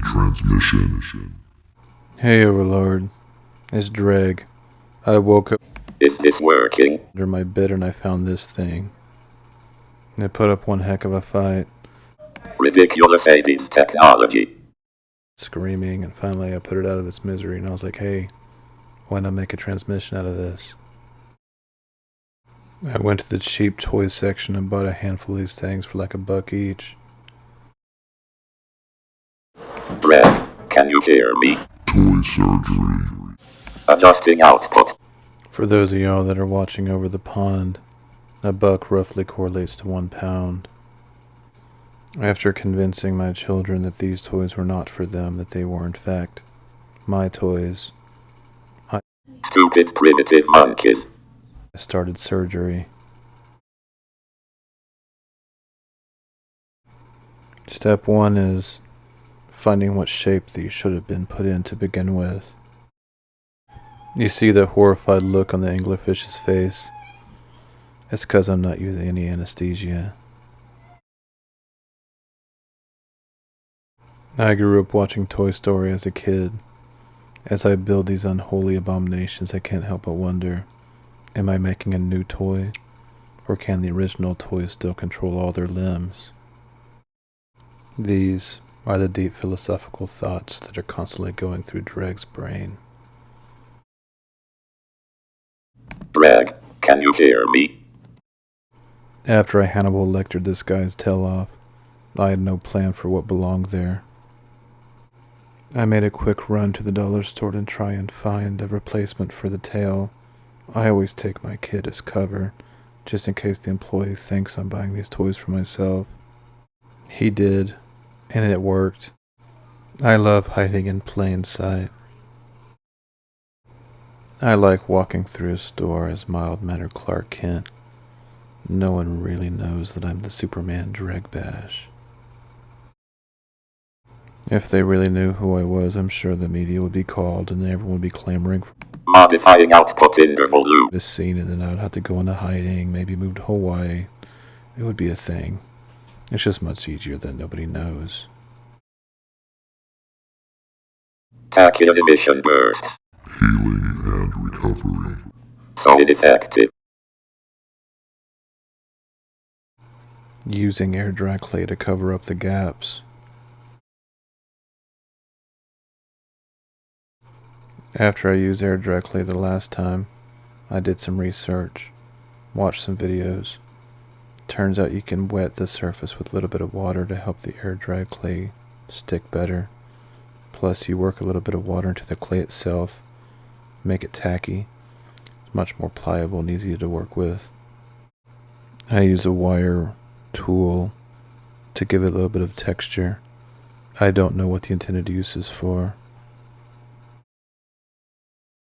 transmission. Hey Overlord, it's Dreg. I woke up Is this working? under my bed and I found this thing. It put up one heck of a fight, Ridiculous 80s technology. screaming, and finally I put it out of its misery and I was like, hey, why not make a transmission out of this? I went to the cheap toy section and bought a handful of these things for like $1 each. Red, can you hear me? Toy surgery. Adjusting output. For those of y'all that are watching over the pond, $1 roughly correlates to 1 pound. After convincing my children that these toys were not for them, that they were in fact my toys, Stupid primitive monkeys. I started surgery. Step 1 is finding what shape these should have been put in to begin with. You see the horrified look on the anglerfish's face? It's because I'm not using any anesthesia. I grew up watching Toy Story as a kid. As I build these unholy abominations, I can't help but wonder, am I making a new toy? Or can the original toys still control all their limbs? These are the deep philosophical thoughts that are constantly going through Dreg's brain. Dreg, can you hear me? After I Hannibal Lectered this guy's tail off, I had no plan for what belonged there. I made a quick run to the dollar store to try and find a replacement for the tail. I always take my kid as cover, just in case the employee thinks I'm buying these toys for myself. He did, and it worked. I love hiding in plain sight. I like walking through a store as mild-mannered Clark Kent. No one really knows that I'm the Superman Dreg Bash. If they really knew who I was, I'm sure the media would be called and everyone would be clamoring for Modifying output interval loop. this scene, and then I would have to go into hiding, maybe move to Hawaii. It would be a thing. It's just much easier than nobody knows. Tachyon emission bursts. Healing and recovery. So ineffective. Using air dry clay to cover up the gaps. After I used air dry clay the last time, I did some research, watched some videos. Turns out you can wet the surface with a little bit of water to help the air dry clay stick better. Plus you work a little bit of water into the clay itself, make it tacky. It's much more pliable and easier to work with. I use a wire tool to give it a little bit of texture. I don't know what the intended use is for.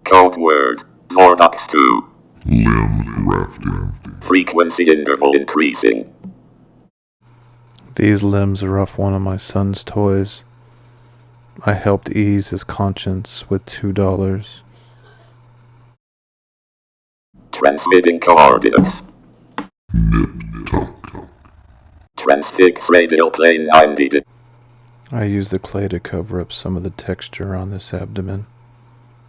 Code word. Vortex 2. Limb grafting. Frequency interval increasing. These limbs are off one of my son's toys. I helped ease his conscience with $2. Transmitting coordinates. Nip-tuck. Transfix radial plane 90. I used the clay to cover up some of the texture on this abdomen.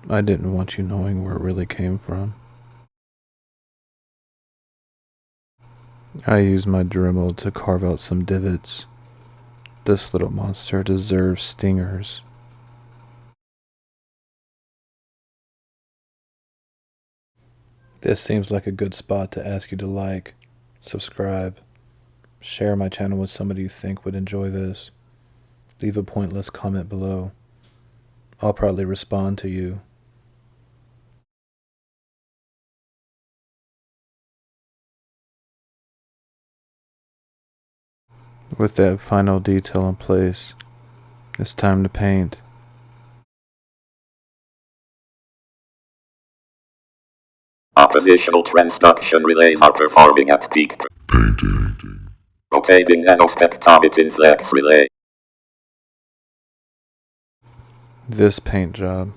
I didn't want you knowing where it really came from. I used my Dremel to carve out some divots. This little monster deserves stingers. This seems like a good spot to ask you to like, subscribe, share my channel with somebody you think would enjoy this. Leave a pointless comment below. I'll probably respond to you. With that final detail in place, it's time to paint. Oppositional transduction relays are performing at peak. Painting. Rotating nanospectrometer flex relay. This paint job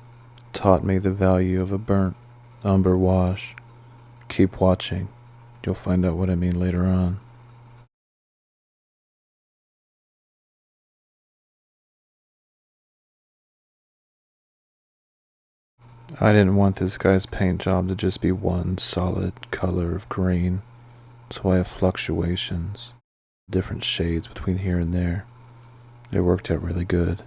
taught me the value of a burnt umber wash. Keep watching. You'll find out what I mean later on. I didn't want this guy's paint job to just be one solid color of green, so I have fluctuations, different shades between here and there. It worked out really good.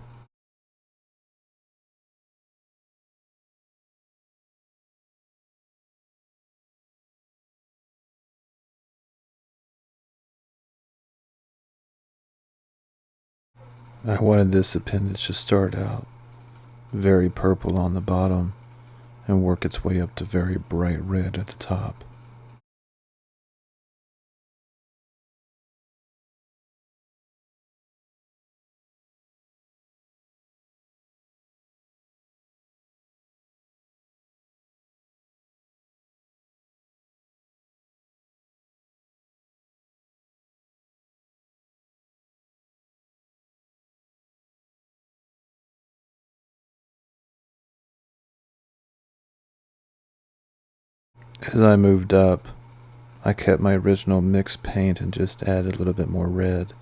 I wanted this appendage to start out very purple on the bottom and work its way up to very bright red at the top. As I moved up, I kept my original mixed paint and just added a little bit more red,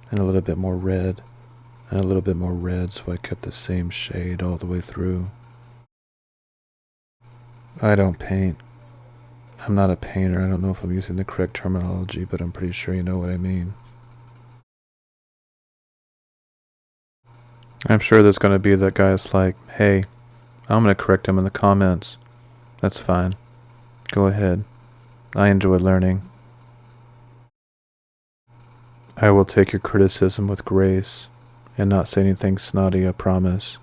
and a little bit more red, and a little bit more red, so I kept the same shade all the way through. I don't paint. I'm not a painter. I don't know if I'm using the correct terminology, but I'm pretty sure you know what I mean. I'm sure there's going to be that guy that's like, hey, I'm going to correct him in the comments. That's fine. Go ahead. I enjoy learning. I will take your criticism with grace and not say anything snotty, I promise.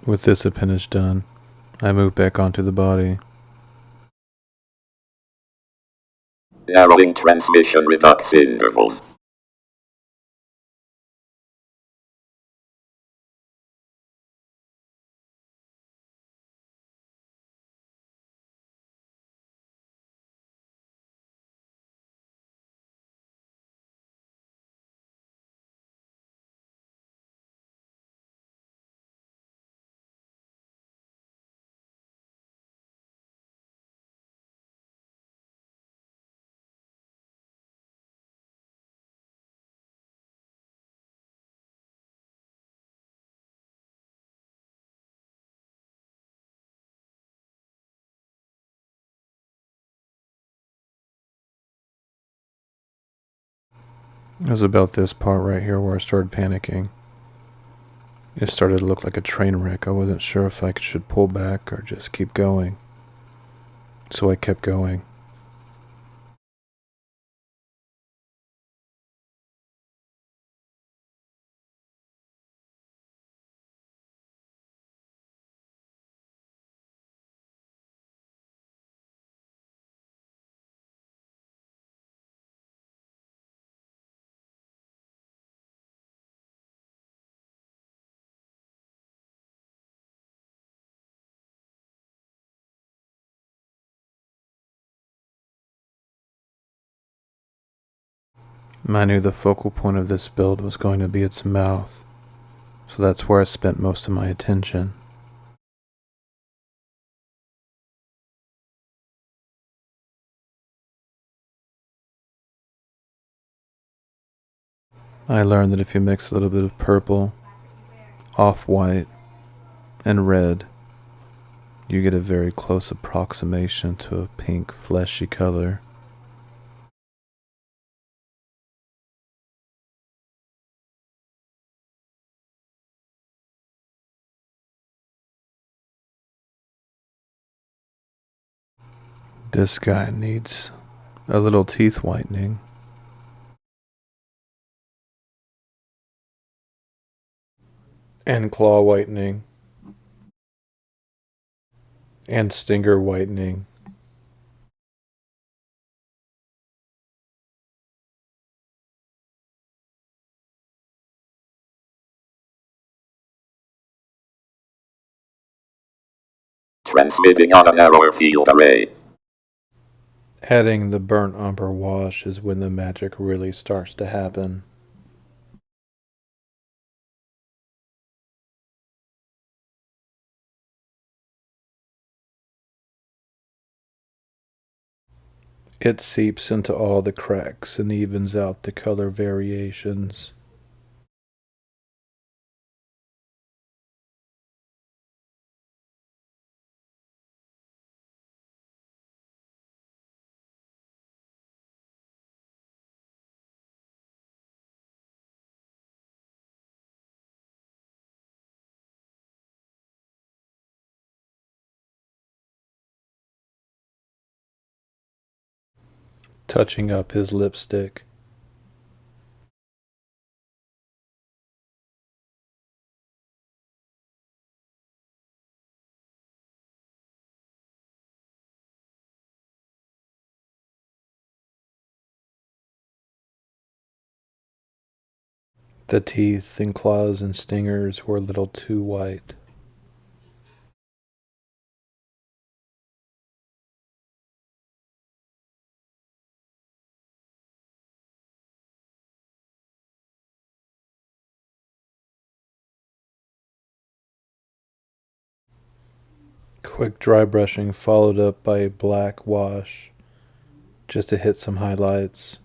With this appendage done, I move back onto the body. Narrowing transmission redux intervals. It was about this part right here where I started panicking. It started to look like a train wreck. I wasn't sure if I should pull back or just keep going. So I kept going. I knew the focal point of this build was going to be its mouth, so that's where I spent most of my attention. I learned that if you mix a little bit of purple, off-white, and red, you get a very close approximation to a pink, fleshy color. This guy needs a little teeth whitening. And claw whitening. And stinger whitening. Transmitting on a narrower field array. Adding the burnt umber wash is when the magic really starts to happen. It seeps into all the cracks and evens out the color variations. Touching up his lipstick. The teeth and claws and stingers were a little too white. Quick dry brushing followed up by a black wash just to hit some highlights.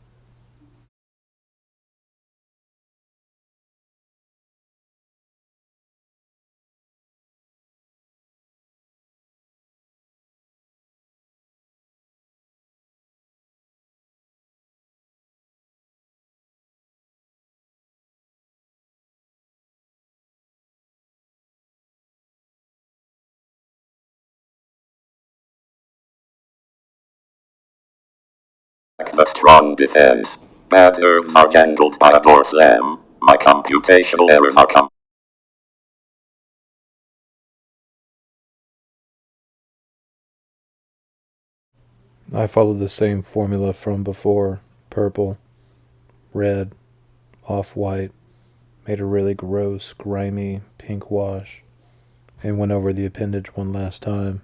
The strong defense. Bad nerves are jangled by a door slam. My computational errors are I followed the same formula from before. Purple, red, off-white, made a really gross, grimy pink wash, and went over the appendage one last time.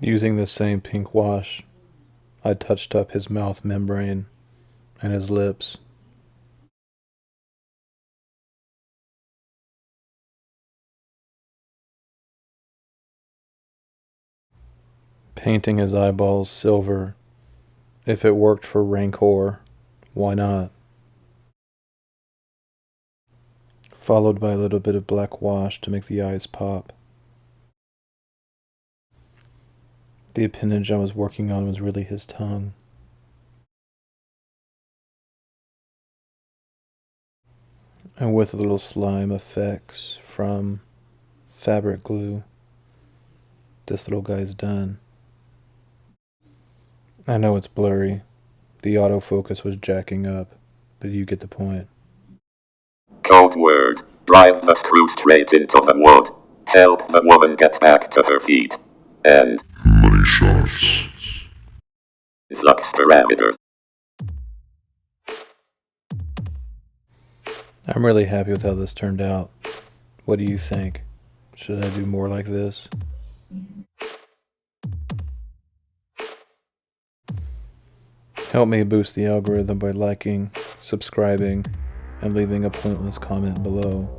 Using the same pink wash, I touched up his mouth membrane and his lips. Painting his eyeballs silver. If it worked for Rancor, why not? Followed by a little bit of black wash to make the eyes pop. The appendage I was working on was really his tongue. And with a little slime effects from fabric glue, this little guy's done. I know it's blurry. The autofocus was jacking up, but you get the point. code word. Drive the screw straight into the wood. Help the woman get back to her feet. And Money shots. flux parameters. I'm really happy with how this turned out. What do you think? Should I do more like this? Help me boost the algorithm by liking, subscribing, and leaving a pointless comment below.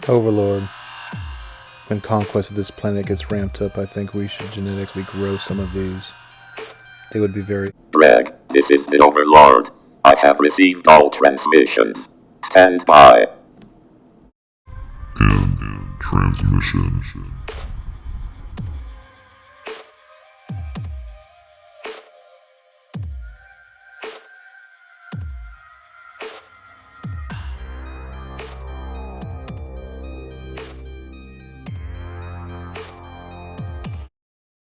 Overlord. When conquest of this planet gets ramped up, I think we should genetically grow some of these. They would be very... Greg, this is the Overlord. I have received all transmissions. Stand by. End transmission.